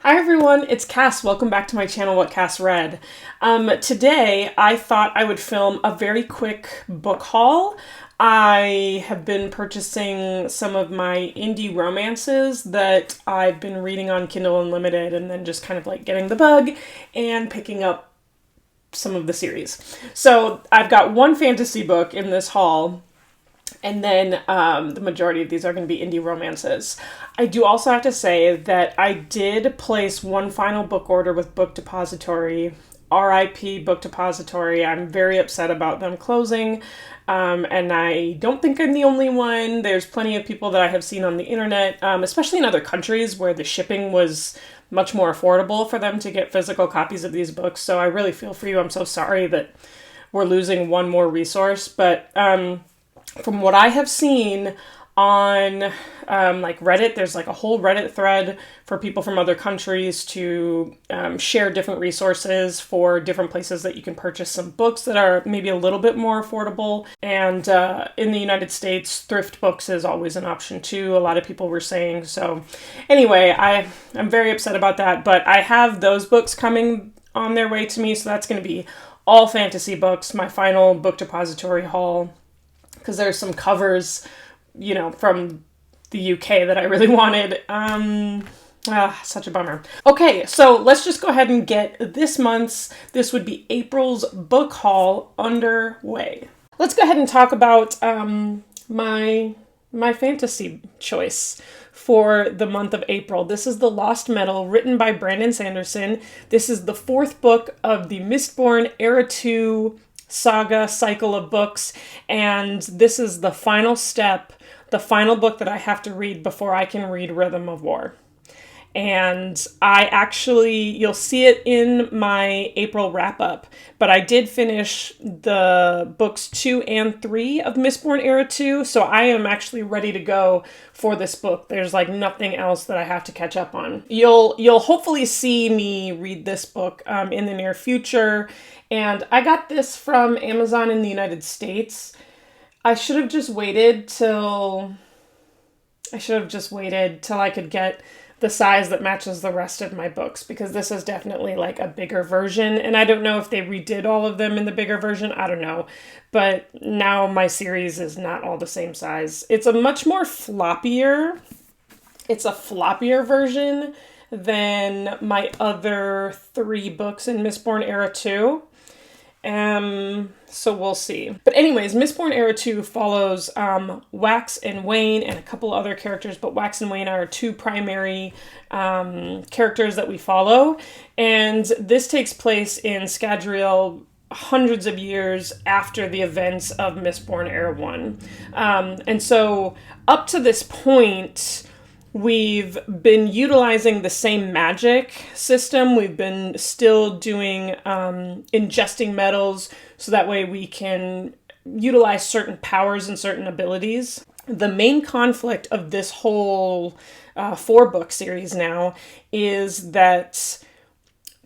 Hi everyone, it's Cass. Welcome back to my channel, What Cass Read. Today I thought I would film a very quick book haul. I have been purchasing some of my indie romances that I've been reading on Kindle Unlimited and then just kind of like getting the bug and picking up some of the series. So I've got one fantasy book in this haul. And then the majority of these are going to be indie romances. I do also have to say that I did place one final book order with Book Depository. RIP Book Depository. I'm very upset about them closing. And I don't think I'm the only one. There's plenty of people that I have seen on the internet, especially in other countries where the shipping was much more affordable for them to get physical copies of these books. So I really feel for you. I'm so sorry that we're losing one more resource. But from what I have seen on like Reddit, there's like a whole Reddit thread for people from other countries to share different resources for different places that you can purchase some books that are maybe a little bit more affordable. And in the United States, thrift books is always an option too, a lot of people were saying. So anyway, I'm very upset about that, but I have those books coming on their way to me, so that's going to be all fantasy books, my final Book Depository haul. Because there's some covers, from the UK that I really wanted. Such a bummer. Okay, so let's just go ahead and get this would be April's book haul underway. Let's go ahead and talk about my fantasy choice for the month of April. This is The Lost Metal, written by Brandon Sanderson. This is the fourth book of the Mistborn Era 2 saga cycle of books, and this is the final step, the final book that I have to read before I can read Rhythm of War. And you'll see it in my April wrap-up, but I did finish the books 2 and 3 of Mistborn Era 2, so I am actually ready to go for this book. There's like nothing else that I have to catch up on. You'll hopefully see me read this book in the near future, and I got this from Amazon in the United States. I should have just waited till I could get the size that matches the rest of my books, because this is definitely like a bigger version, and I don't know if they redid all of them in the bigger version, I don't know, but now my series is not all the same size. It's a floppier version than my other 3 books in Mistborn Era 2. So we'll see. But anyways, Mistborn Era 2 follows Wax and Wayne and a couple other characters, but Wax and Wayne are 2 primary characters that we follow. And this takes place in Scadrial hundreds of years after the events of Mistborn Era 1. And so up to this point, we've been utilizing the same magic system. We've been still doing ingesting metals, so that way we can utilize certain powers and certain abilities. The main conflict of this whole 4-book series now is that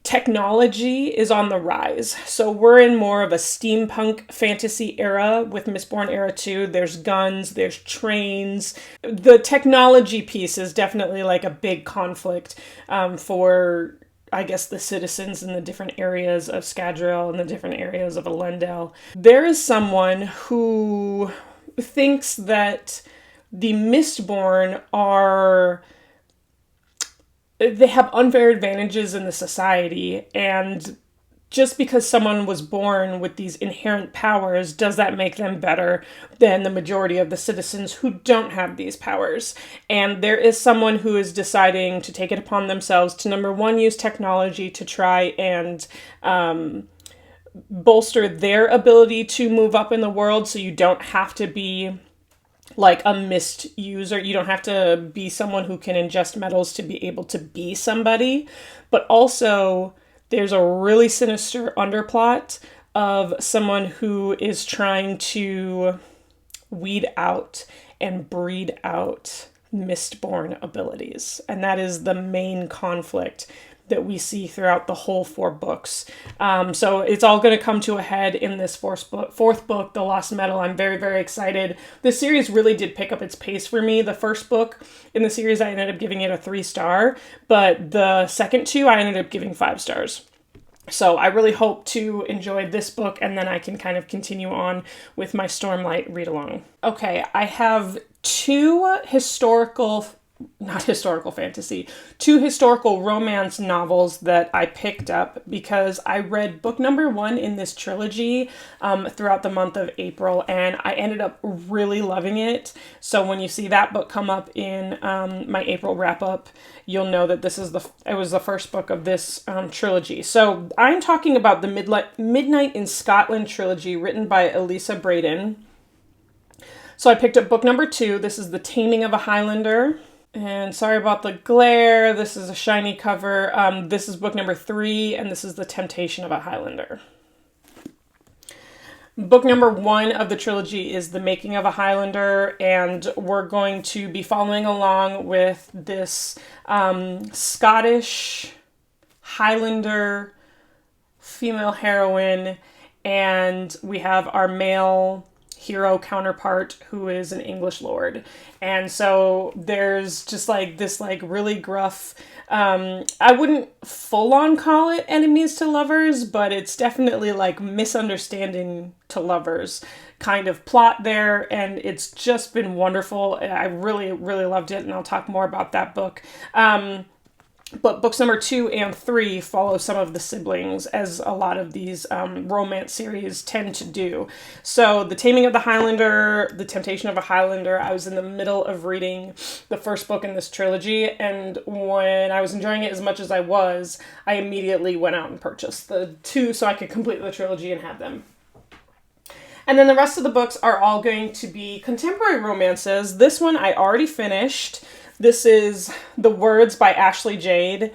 technology is on the rise. So we're in more of a steampunk fantasy era with Mistborn Era 2. There's guns, there's trains. The technology piece is definitely like a big conflict for, I guess, the citizens in the different areas of Scadrial and the different areas of Elendel. There is someone who thinks that the Mistborn they have unfair advantages in the society, and just because someone was born with these inherent powers, does that make them better than the majority of the citizens who don't have these powers? And there is someone who is deciding to take it upon themselves to, number one, use technology to try and bolster their ability to move up in the world, so you don't have to be like a mist user. You don't have to be someone who can ingest metals to be able to be somebody. But also, there's a really sinister underplot of someone who is trying to weed out and breed out Mistborn abilities. And that is the main conflict that we see throughout the whole 4 books. So it's all going to come to a head in this fourth book, The Lost Metal. I'm very, very excited. This series really did pick up its pace for me. The first book in the series, I ended up giving it a 3-star, but the second 2, I ended up giving 5 stars. So I really hope to enjoy this book, and then I can kind of continue on with my Stormlight read-along. Okay, I have 2 historical romance novels that I picked up because I read book number 1 in this trilogy throughout the month of April, and I ended up really loving it. So when you see that book come up in my April wrap-up, you'll know that it was the first book of this trilogy. So I'm talking about the Midnight in Scotland trilogy written by Elisa Braden. So I picked up book number 2. This is The Taming of a Highlander. And sorry about the glare. This is a shiny cover. This is book number 3, and this is The Temptation of a Highlander. Book number 1 of the trilogy is The Making of a Highlander, and we're going to be following along with this Scottish Highlander female heroine, and we have our male hero counterpart who is an English lord. And so there's just like this like really gruff, I wouldn't full on call it enemies to lovers, but it's definitely like misunderstanding to lovers kind of plot there. And it's just been wonderful. I really, really loved it. And I'll talk more about that book. But books number 2 and 3 follow some of the siblings, as a lot of these romance series tend to do. So The Taming of the Highlander, The Temptation of a Highlander, I was in the middle of reading the first book in this trilogy, and when I was enjoying it as much as I was, I immediately went out and purchased the 2 so I could complete the trilogy and have them. And then the rest of the books are all going to be contemporary romances. This one I already finished. This is The Words by Ashley Jade.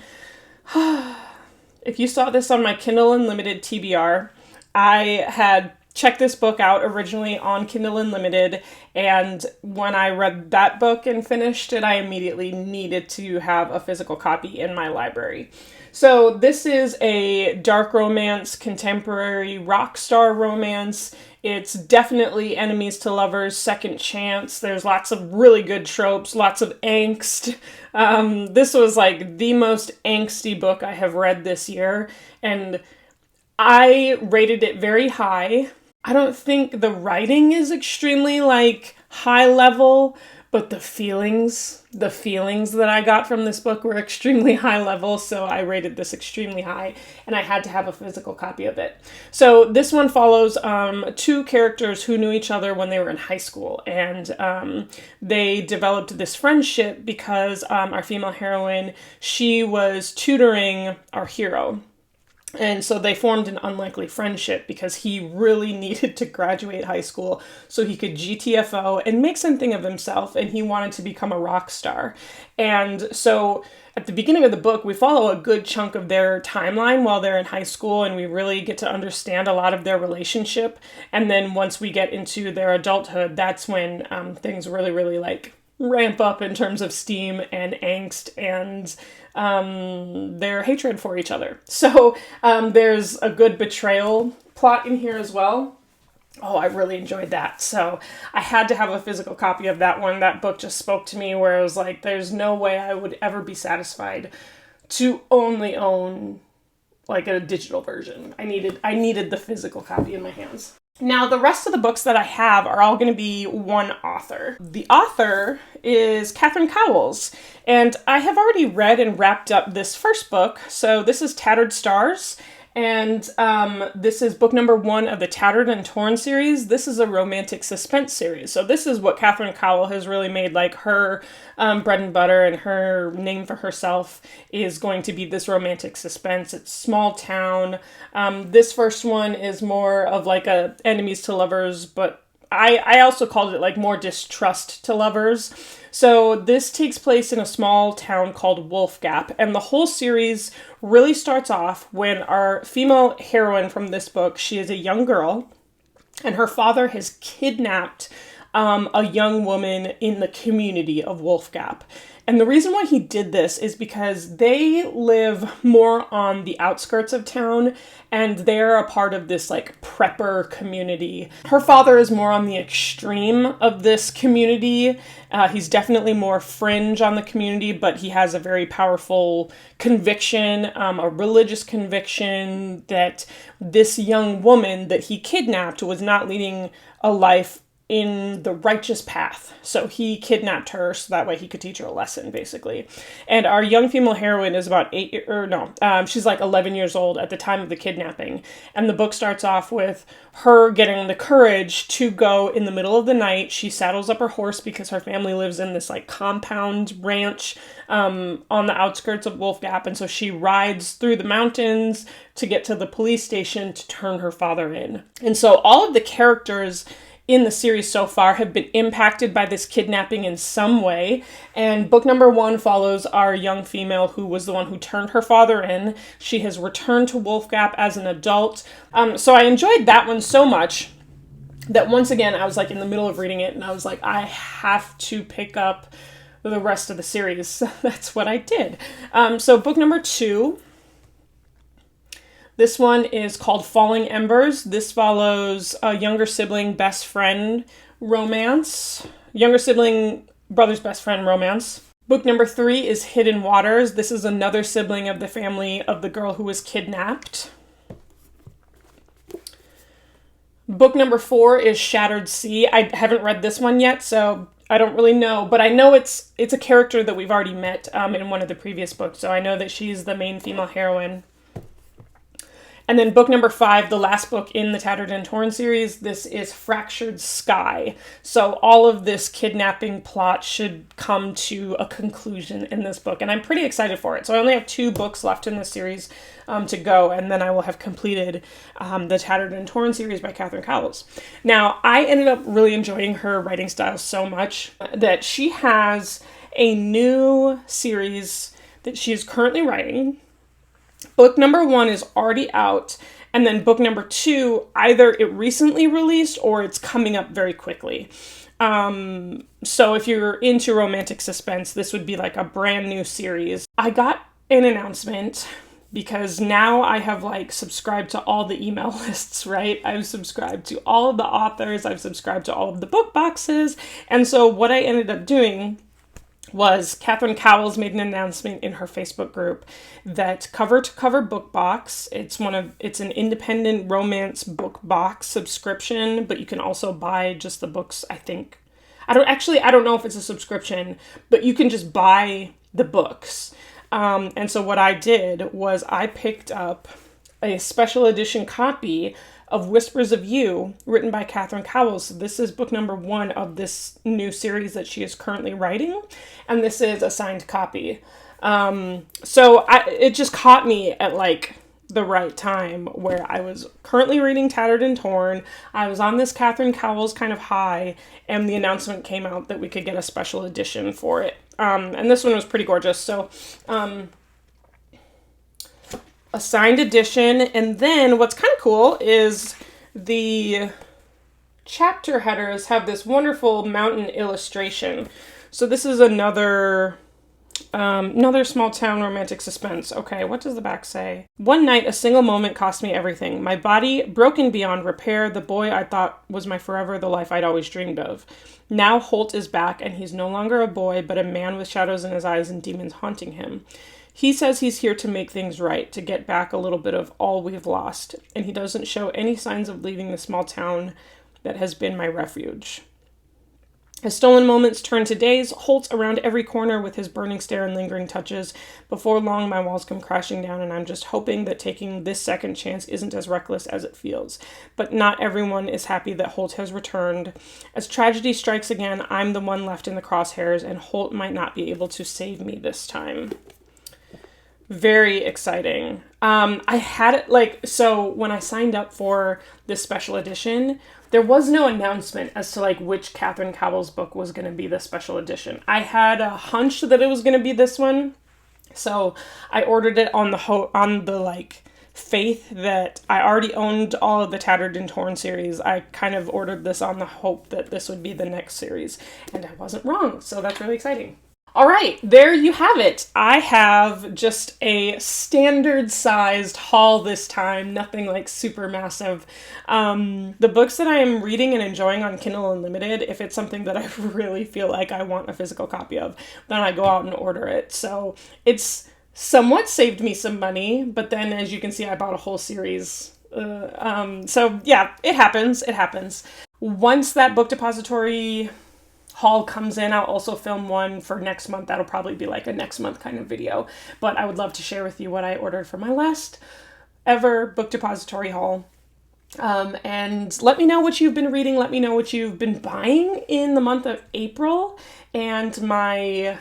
If you saw this on my Kindle Unlimited TBR, I had checked this book out originally on Kindle Unlimited, and when I read that book and finished it, I immediately needed to have a physical copy in my library. So this is a dark romance, contemporary rock star romance. It's definitely enemies to lovers, second chance. There's lots of really good tropes, lots of angst. This was like the most angsty book I have read this year, and I rated it very high. I don't think the writing is extremely like high level, but the feelings that I got from this book were extremely high level, so I rated this extremely high, and I had to have a physical copy of it. So this one follows 2 characters who knew each other when they were in high school, and they developed this friendship because our female heroine, she was tutoring our hero. And so they formed an unlikely friendship because he really needed to graduate high school so he could GTFO and make something of himself, and he wanted to become a rock star. And so at the beginning of the book, we follow a good chunk of their timeline while they're in high school, and we really get to understand a lot of their relationship. And then once we get into their adulthood, that's when things really, really like ramp up in terms of steam and angst and their hatred for each other. So there's a good betrayal plot in here as well. Oh, I really enjoyed that. So I had to have a physical copy of that one. That book just spoke to me where it was like, there's no way I would ever be satisfied to only own like a digital version. I needed the physical copy in my hands. Now, the rest of the books that I have are all going to be one author. The author is Catherine Cowles, and I have already read and wrapped up this first book. So this is Tattered Stars, and this is book number 1 of the Tattered and Torn series. This is a romantic suspense series. So this is what Catherine Cowles has really made like her bread and butter, and her name for herself is going to be this romantic suspense. It's small town. This first one is more of like a enemies to lovers, but I also called it like more distrust to lovers. So this takes place in a small town called Wolf Gap, and the whole series really starts off when our female heroine from this book, she is a young girl, and her father has kidnapped a young woman in the community of Wolf Gap. And the reason why he did this is because they live more on the outskirts of town, and they're a part of this like prepper community. Her father is more on the extreme of this community. He's definitely more fringe on the community, but he has a very powerful conviction, a religious conviction that this young woman that he kidnapped was not leading a life in the righteous path. So he kidnapped her so that way he could teach her a lesson, basically. And our young female heroine is about she's like 11 years old at the time of the kidnapping. And the book starts off with her getting the courage to go in the middle of the night. She saddles up her horse because her family lives in this like compound ranch on the outskirts of Wolf Gap. And so she rides through the mountains to get to the police station to turn her father in. And so all of the characters in the series so far have been impacted by this kidnapping in some way. And book number 1 follows our young female who was the one who turned her father in. She has returned to Wolf Gap as an adult. So I enjoyed that one so much that once again, I was like in the middle of reading it and I was like, I have to pick up the rest of the series. That's what I did. So book number 2. This one is called Falling Embers. This follows a younger sibling best friend romance. Younger sibling brother's best friend romance. Book number 3 is Hidden Waters. This is another sibling of the family of the girl who was kidnapped. Book number 4 is Shattered Sea. I haven't read this one yet, so I don't really know, but I know it's a character that we've already met in one of the previous books, so I know that she's the main female heroine. And then book number 5, the last book in the Tattered and Torn series, this is Fractured Sky. So all of this kidnapping plot should come to a conclusion in this book, and I'm pretty excited for it. So I only have 2 books left in this series to go, and then I will have completed the Tattered and Torn series by Catherine Cowles. Now, I ended up really enjoying her writing style so much that she has a new series that she is currently writing. Book number 1 is already out, and then book number 2, either it recently released or it's coming up very quickly. So if you're into romantic suspense, this would be like a brand new series. I got an announcement because now I have like subscribed to all the email lists, right? I've subscribed to all of the authors, I've subscribed to all of the book boxes, and so what I ended up doing was Catherine Cowles made an announcement in her Facebook group that Cover to Cover Book Box, it's an independent romance book box subscription, but you can also buy just the books, I think. I don't know if it's a subscription, but you can just buy the books. And so what I did was I picked up a special edition copy of Whispers of You, written by Catherine Cowles. This is book number 1 of this new series that she is currently writing, and this is a signed copy. It just caught me at like the right time where I was currently reading Tattered and Torn. I was on this Catherine Cowles kind of high, and the announcement came out that we could get a special edition for it. And this one was pretty gorgeous. So, a signed edition, and then what's kind of cool is the chapter headers have this wonderful mountain illustration. So this is another small town romantic suspense. Okay, what does the back say? One night, a single moment cost me everything. My body, broken beyond repair, the boy I thought was my forever, the life I'd always dreamed of. Now Holt is back, and he's no longer a boy, but a man with shadows in his eyes and demons haunting him. He says he's here to make things right, to get back a little bit of all we've lost, and he doesn't show any signs of leaving the small town that has been my refuge. As stolen moments turn to days, Holt's around every corner with his burning stare and lingering touches. Before long, my walls come crashing down, and I'm just hoping that taking this second chance isn't as reckless as it feels. But not everyone is happy that Holt has returned. As tragedy strikes again, I'm the one left in the crosshairs, and Holt might not be able to save me this time. Very exciting. I had it so when I signed up for this special edition, there was no announcement as to which Catherine Cowles book was going to be the special edition. I had a hunch that it was going to be this one, so I ordered it on the faith that I already owned all of the Tattered and Torn series. I kind of ordered this on the hope that this would be the next series, and I wasn't wrong, so that's really exciting. All right, there you have it. I have just a standard-sized haul this time, nothing like super massive. The books that I am reading and enjoying on Kindle Unlimited, if it's something that I really feel like I want a physical copy of, then I go out and order it. So it's somewhat saved me some money, but then as you can see, I bought a whole series. So yeah, it happens. It happens. Once that book depository haul comes in, I'll also film one for next month. That'll probably be like a next month kind of video, but I would love to share with you what I ordered for my last ever book depository haul. And let me know what you've been reading. Let me know what you've been buying in the month of April. And my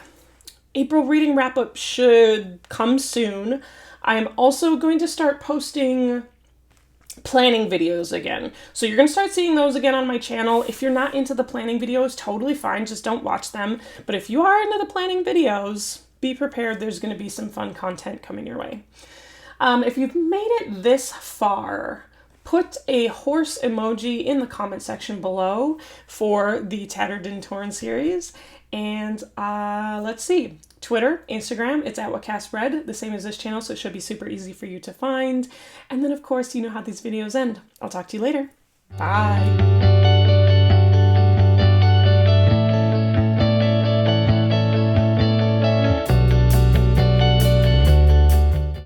April reading wrap up should come soon. I am also going to start posting planning videos again. So you're going to start seeing those again on my channel. If you're not into the planning videos, totally fine. Just don't watch them. But if you are into the planning videos, be prepared. There's going to be some fun content coming your way. If you've made it this far, put a horse emoji in the comment section below for the Tattered and Torn series. And let's see. Twitter, Instagram, it's at whatcassread, the same as this channel, so it should be super easy for you to find. And then, of course, you know how these videos end. I'll talk to you later. Bye.